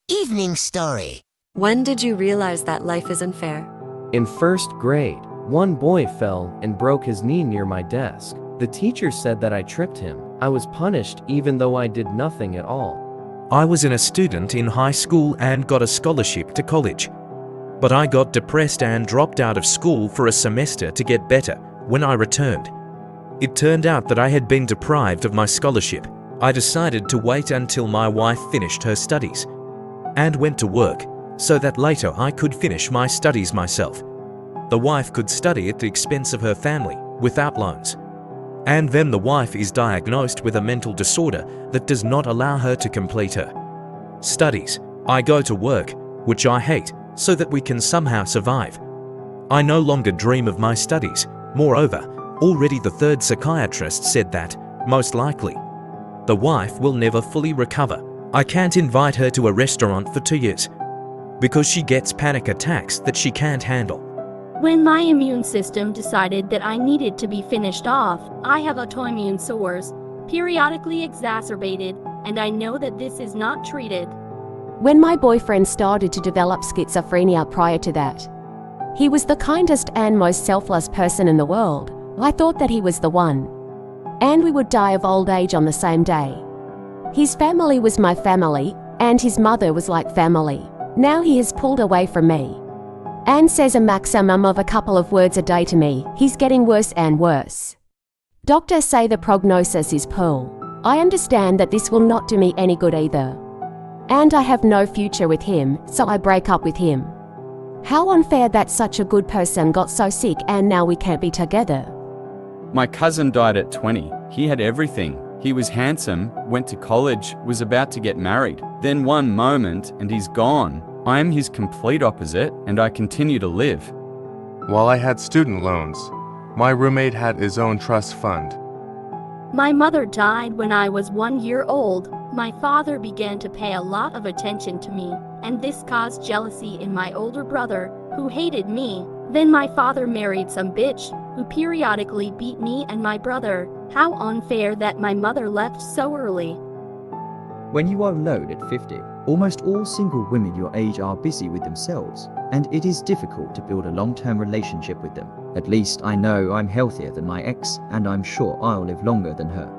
Evening Story. When did you realize that life isn't fair? In first grade, one boy fell and broke his knee near my desk. The teacher said that I tripped him. I was punished even though I did nothing at all. I was a student in high school and got a scholarship to college. But I got depressed and dropped out of school for a semester to get better. When I returned, it turned out that I had been deprived of my scholarship. I decided to wait until my wife finished her studies and went to work so that later I could finish my studies myself. The wife could study at the expense of her family without loans. And then the wife is diagnosed with a mental disorder that does not allow her to complete her studies. I go to work, which I hate, so that we can somehow survive. I no longer dream of my studies. Moreover, already the third psychiatrist said that, most likely, the wife will never fully recover. I can't invite her to a restaurant for 2 years because she gets panic attacks that she can't handle. When my immune system decided that I needed to be finished off, I have autoimmune sores, periodically exacerbated, and I know that this is not treated. When my boyfriend started to develop schizophrenia prior to that, he was the kindest and most selfless person in the world. I thought that he was the one. And we would die of old age on the same day. His family was my family, and his mother was like family. Now he has pulled away from me and says a maximum of a couple of words a day to me. He's getting worse and worse. Doctors say the prognosis is poor. I understand that this will not do me any good either. And I have no future with him, so I break up with him. How unfair that such a good person got so sick and now we can't be together. My cousin died at 20. He had everything. He was handsome, went to college, was about to get married. Then one moment and he's gone. I am his complete opposite and I continue to live. While I had student loans, my roommate had his own trust fund. My mother died when I was 1 year old. My father began to pay a lot of attention to me, and this caused jealousy in my older brother, who hated me. Then my father married some bitch, who periodically beat me and my brother. How unfair that my mother left so early. When you are alone at 50, almost all single women your age are busy with themselves, and it is difficult to build a long-term relationship with them. At least I know I'm healthier than my ex, and I'm sure I'll live longer than her.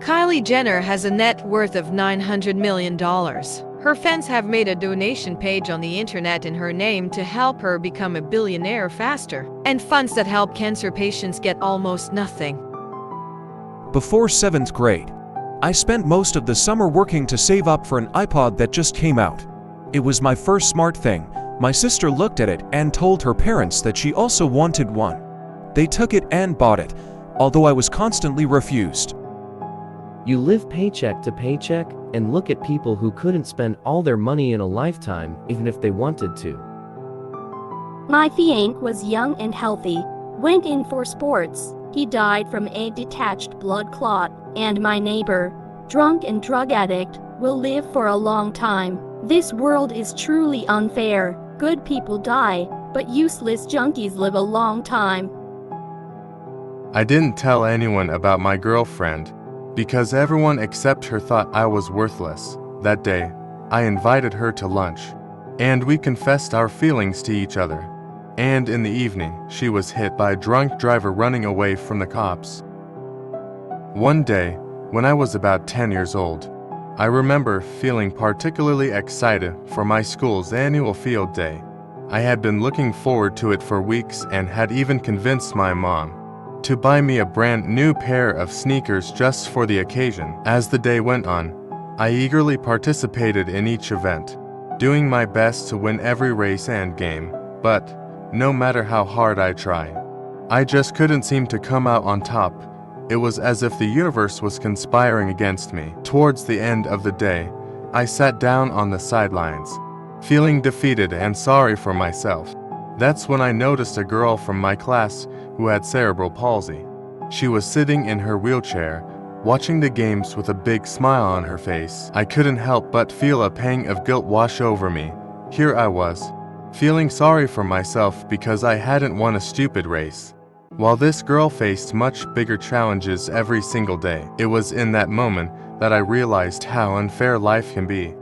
Kylie Jenner has a net worth of $900 million. Her fans have made a donation page on the internet in her name to help her become a billionaire faster, and funds that help cancer patients get almost nothing. Before 7th grade, I spent most of the summer working to save up for an iPod that just came out. It was my first smart thing. My sister looked at it and told her parents that she also wanted one. They took it and bought it, although I was constantly refused. You live paycheck to paycheck and look at people who couldn't spend all their money in a lifetime even if they wanted to. My fiance was young and healthy, went in for sports. He died from a detached blood clot, and my neighbor, drunk and drug addict, will live for a long time. This world is truly unfair. Good people die, but useless junkies live a long time. I didn't tell anyone about my girlfriend because everyone except her thought I was worthless. That day, I invited her to lunch, and we confessed our feelings to each other. And in the evening, she was hit by a drunk driver running away from the cops. One day, when I was about 10 years old, I remember feeling particularly excited for my school's annual field day. I had been looking forward to it for weeks and had even convinced my mom to buy me a brand new pair of sneakers just for the occasion. As the day went on, I eagerly participated in each event, doing my best to win every race and game, but no matter how hard I tried, I just couldn't seem to come out on top. It was as if the universe was conspiring against me. Towards the end of the day, I sat down on the sidelines, feeling defeated and sorry for myself. That's when I noticed a girl from my class who had cerebral palsy. She was sitting in her wheelchair, watching the games with a big smile on her face. I couldn't help but feel a pang of guilt wash over me. Here I was, feeling sorry for myself because I hadn't won a stupid race, while this girl faced much bigger challenges every single day. It was in that moment that I realized how unfair life can be.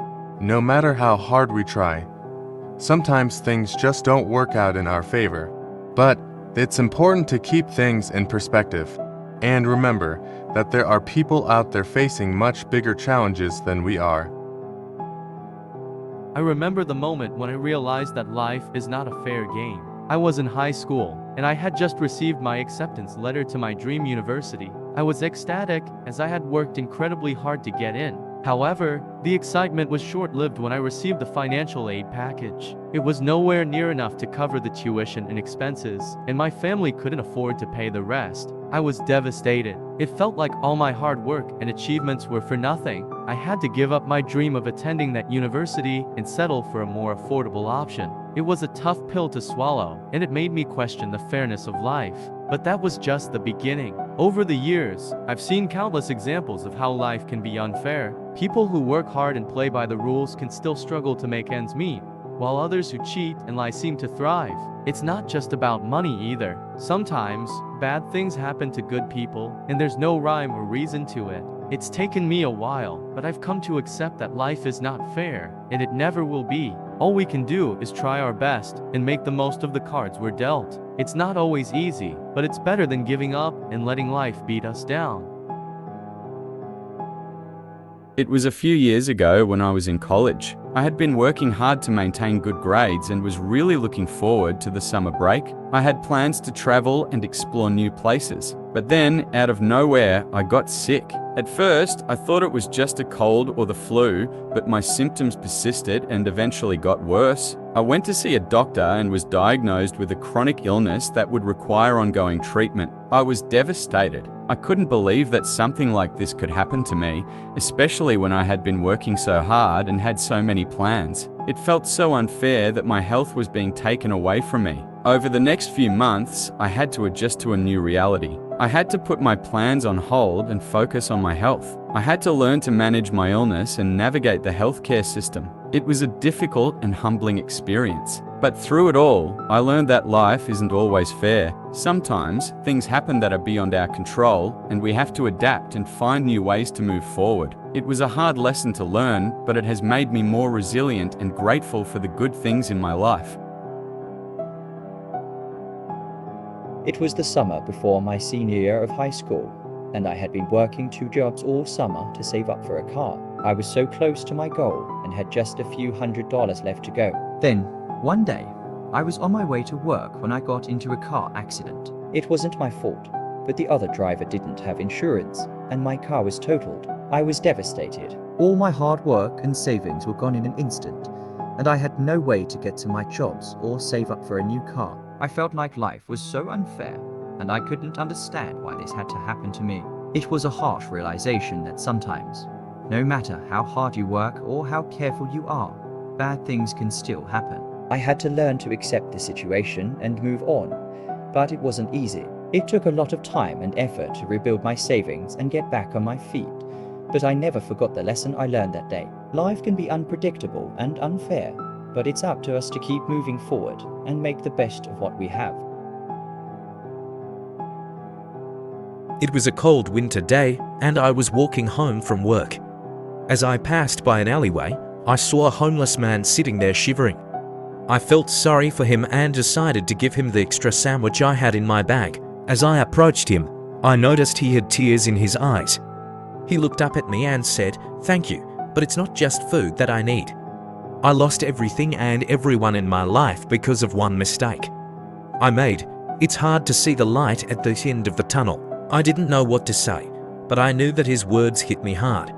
no matter how hard we try. Sometimes things just don't work out in our favor, but it's important to keep things in perspective and remember that there are people out there facing much bigger challenges than we are. I remember the moment when I realized that life is not a fair game. I was in high school, and I had just received my acceptance letter to my dream university. I was ecstatic, as I had worked incredibly hard to get in. However, the excitement was short-lived when I received the financial aid package. It was nowhere near enough to cover the tuition and expenses, and my family couldn't afford to pay the rest. I was devastated. It felt like all my hard work and achievements were for nothing. I had to give up my dream of attending that university and settle for a more affordable option. It was a tough pill to swallow, and it made me question the fairness of life. But that was just the beginning. Over the years, I've seen countless examples of how life can be unfair. People who work hard and play by the rules can still struggle to make ends meet, while others who cheat and lie seem to thrive. It's not just about money either. Sometimes, bad things happen to good people, and there's no rhyme or reason to it. It's taken me a while, but I've come to accept that life is not fair, and it never will be. All we can do is try our best and make the most of the cards we're dealt. It's not always easy, but it's better than giving up and letting life beat us down. It was a few years ago when I was in college. I had been working hard to maintain good grades and was really looking forward to the summer break. I had plans to travel and explore new places. But then, out of nowhere, I got sick. At first, I thought it was just a cold or the flu, but my symptoms persisted and eventually got worse. I went to see a doctor and was diagnosed with a chronic illness that would require ongoing treatment. I was devastated. I couldn't believe that something like this could happen to me, especially when I had been working so hard and had so many plans. It felt so unfair that my health was being taken away from me. Over the next few months, I had to adjust to a new reality. I had to put my plans on hold and focus on my health. I had to learn to manage my illness and navigate the healthcare system. It was a difficult and humbling experience. But through it all, I learned that life isn't always fair. Sometimes, things happen that are beyond our control, and we have to adapt and find new ways to move forward. It was a hard lesson to learn, but it has made me more resilient and grateful for the good things in my life. It was the summer before my senior year of high school, and I had been working 2 jobs all summer to save up for a car. I was so close to my goal and had just a few $100s left to go. Then, one day, I was on my way to work when I got into a car accident. It wasn't my fault, but the other driver didn't have insurance, and my car was totaled. I was devastated. All my hard work and savings were gone in an instant, and I had no way to get to my jobs or save up for a new car. I felt like life was so unfair, and I couldn't understand why this had to happen to me. It was a harsh realization that sometimes, no matter how hard you work or how careful you are, bad things can still happen. I had to learn to accept the situation and move on, but it wasn't easy. It took a lot of time and effort to rebuild my savings and get back on my feet, but I never forgot the lesson I learned that day. Life can be unpredictable and unfair, but it's up to us to keep moving forward and make the best of what we have. It was a cold winter day, and I was walking home from work. As I passed by an alleyway, I saw a homeless man sitting there shivering. I felt sorry for him and decided to give him the extra sandwich I had in my bag. As I approached him, I noticed he had tears in his eyes. He looked up at me and said, "Thank you, but it's not just food that I need. I lost everything and everyone in my life because of one mistake I made. It's hard to see the light at the end of the tunnel." I didn't know what to say, but I knew that his words hit me hard.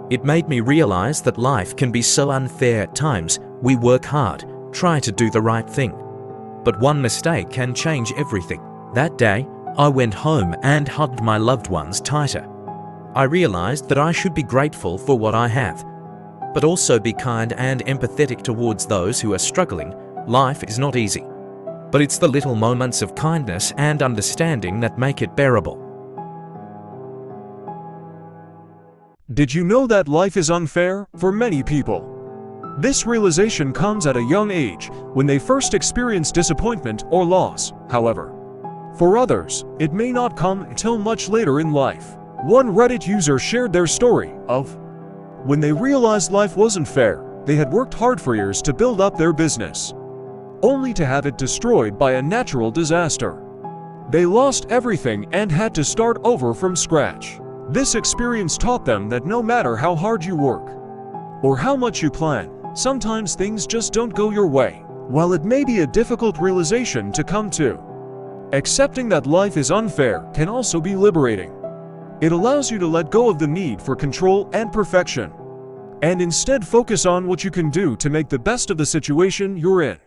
It made me realize that life can be so unfair at times. We work hard, try to do the right thing, but one mistake can change everything. That day, I went home and hugged my loved ones tighter. I realized that I should be grateful for what I have, but also be kind and empathetic towards those who are struggling. Life is not easy, but it's the little moments of kindness and understanding that make it bearable. Did you know that life is unfair for many people? This realization comes at a young age when they first experience disappointment or loss. However, for others, it may not come until much later in life. One Reddit user shared their story of when they realized life wasn't fair. They had worked hard for years to build up their business, only to have it destroyed by a natural disaster. They lost everything and had to start over from scratch. This experience taught them that no matter how hard you work or how much you plan, sometimes things just don't go your way. While it may be a difficult realization to come to, accepting that life is unfair can also be liberating. It allows you to let go of the need for control and perfection, and instead focus on what you can do to make the best of the situation you're in.